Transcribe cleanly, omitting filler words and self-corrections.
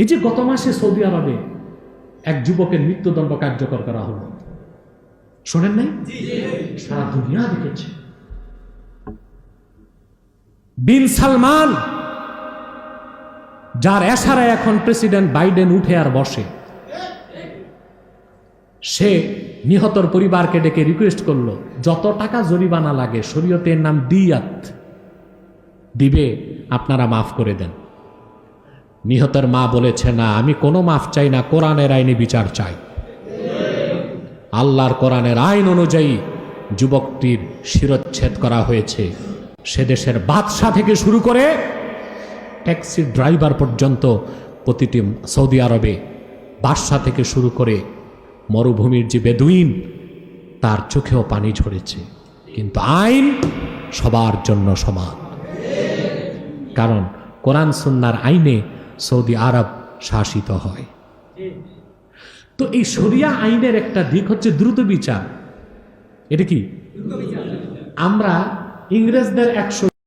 এই যে গত মাসে সৌদি আরবে এক যুবকের মৃত্যুদণ্ড কার্যকর করা হলো, শোনেন নাই? সারা দুনিয়া দেখেছে। বিন সালমান, যার এশারায় এখন প্রেসিডেন্ট বাইডেন উঠে আর বসে, সে নিহতর পরিবারকে ডেকে রিকোয়েস্ট করলো, যত টাকা জরিমানা লাগে, শরীয়তের নাম দিয়াত, দিবে, আপনারা মাফ করে দেন। নিহতের মা বলেছে, না, আমি কোনো মাফ চাই না, কোরআনের আইনে বিচার চাই। আল্লাহর কোরআনের আইন অনুযায়ী যুবকটির শিরচ্ছেদ করা হয়েছে। সে দেশের বাদশা থেকে শুরু করে ট্যাক্সি ড্রাইভার পর্যন্ত প্রতিটি সৌদি আরবে বাদশা থেকে শুরু করে মরুভূমির যে বেদুইন, তার চোখেও পানি ঝরেছে। কিন্তু আইন সবার জন্য সমান, কারণ কোরআন সুন্নাহর আইনে সৌদি আরব শাসিত হয়। তো এই শরিয়া আইনের একটা দিক হচ্ছে দ্রুত বিচার। এটা কি আমরা ইংরেজদের 100